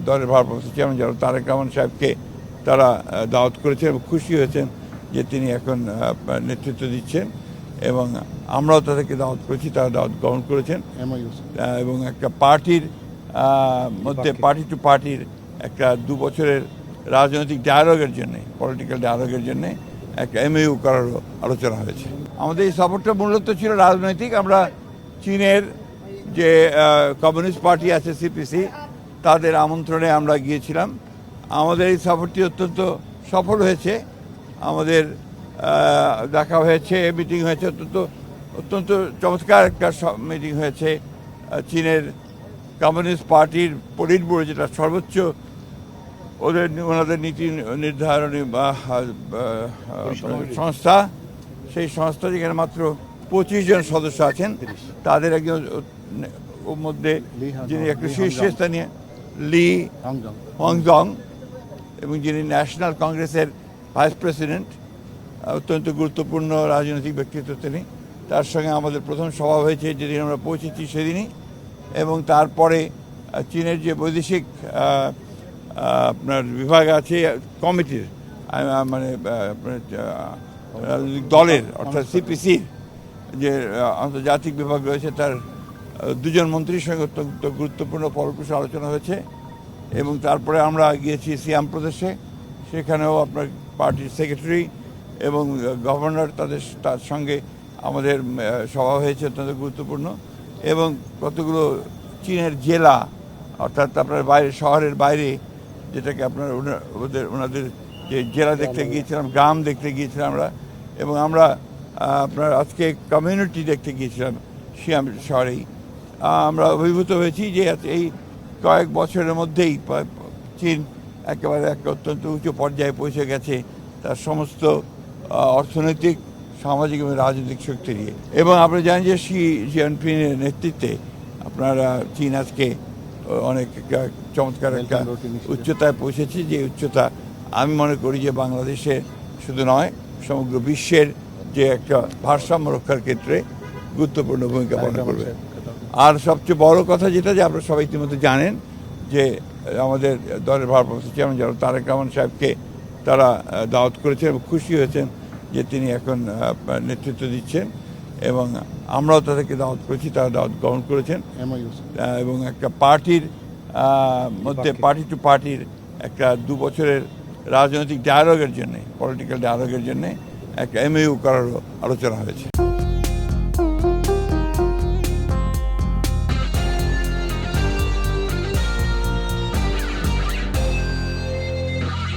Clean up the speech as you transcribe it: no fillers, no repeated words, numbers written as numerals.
দলের ভারপ্রাপ্ত চেয়ারম্যান জনাব তারেক রহমান সাহেবকে তারা দাওয়াত করেছেন এবং খুশি হয়েছেন যে তিনি এখন নেতৃত্ব দিচ্ছেন এবং আমরাও তাদেরকে দাওয়াত করেছি, তারা দাওয়াত গ্রহণ করেছেন এবং একটা পার্টির মধ্যে পার্টি টু পার্টির একটা 2 বছরের রাজনৈতিক ডায়ালগের জন্যে, পলিটিক্যাল ডায়ালগের জন্যে একটা MOU করারও আলোচনা হয়েছে। আমাদের এই সাপোর্টটা মূলত ছিল রাজনৈতিক। আমরা চীনের যে কমিউনিস্ট পার্টি আছে CPC, তাদের আমন্ত্রণে আমরা গিয়েছিলাম। আমাদের এই সাপোর্টটি অত্যন্ত সফল হয়েছে। আমাদের দেখা হয়েছে, মিটিং হয়েছে, অত্যন্ত চমৎকার একটা মিটিং হয়েছে। চীনের কমিউনিস্ট পার্টির পলিট ব্যুরো, যেটা সর্বোচ্চ ওনাদের নীতি নির্ধারণী সংস্থা, সেই সংস্থা যেখানে মাত্র 25 জন সদস্য আছেন, তাদের একজন মধ্যে যিনি একটা শীর্ষস্থানীয় লি হংজং এবং যিনি ন্যাশনাল কংগ্রেসের ভাইস প্রেসিডেন্ট, অত্যন্ত গুরুত্বপূর্ণ রাজনৈতিক ব্যক্তিত্ব তিনি। তার সঙ্গে আমাদের প্রথম সভা হয়েছে যেদিন আমরা পৌঁছেছি সেদিনই। এবং তারপরে চীনের যে বৈদেশিক আপনার বিভাগ আছে কমিটির, মানে দলের অর্থাৎ CPCর যে আন্তর্জাতিক বিভাগ রয়েছে, তার 2 জন মন্ত্রীর সঙ্গে অত্যন্ত গুরুত্বপূর্ণ ফলপ্রসূ আলোচনা হয়েছে। এবং তারপরে আমরা গিয়েছি সিয়াম প্রদেশে, সেখানেও আপনার পার্টির সেক্রেটারি এবং গভর্নর তার সঙ্গে আমাদের সভা হয়েছে, অত্যন্ত গুরুত্বপূর্ণ। এবং কতগুলো চীনের জেলা, অর্থাৎ আপনার বাইরে, শহরের বাইরে, যেটাকে আপনার ওনাদের যে জেলা দেখতে গিয়েছিলাম, গ্রাম দেখতে গিয়েছিলাম আমরা। এবং আমরা আপনার আজকে কমিউনিটি দেখতে গিয়েছিলাম সিয়াম শহরেই। আমরা অভিভূত হয়েছি যে এই কয়েক বছরের মধ্যেই চীন একেবারে একটা অত্যন্ত উঁচু পর্যায়ে পৌঁছে গেছে তার সমস্ত অর্থনৈতিক, সামাজিক এবং রাজনৈতিক শক্তি নিয়ে। এবং আপনি জানেন যে শি জিনপিংয়ের নেতৃত্বে আপনারা চীন আজকে অনেক চমৎকার একটা উচ্চতায় পৌঁছেছে, যে উচ্চতা আমি মনে করি যে বাংলাদেশে শুধু নয়, সমগ্র বিশ্বের যে একটা ভারসাম্য রক্ষার ক্ষেত্রে গুরুত্বপূর্ণ ভূমিকা পালন করবে। আর সবচেয়ে বড় কথা যেটা, যে আপনারা সবাই ইতিমধ্যে জানেন যে আমাদের দলের ভারপ্রাপ্ত চেয়ারম্যান জনাব তারেক রহমান সাহেবকে তারা দাওয়াত করেছেন এবং খুশি হয়েছেন যে তিনি এখন নেতৃত্ব দিচ্ছেন এবং আমরাও তাদেরকে দাওয়াত করেছি, তারা দাওয়াত গ্রহণ করেছেন এবং একটা পার্টির মধ্যে পার্টি টু পার্টির একটা 2 বছরের রাজনৈতিক ডায়ালগের জন্যে, পলিটিক্যাল ডায়ালগের জন্যে একটা MOU করারও আলোচনা হয়েছে।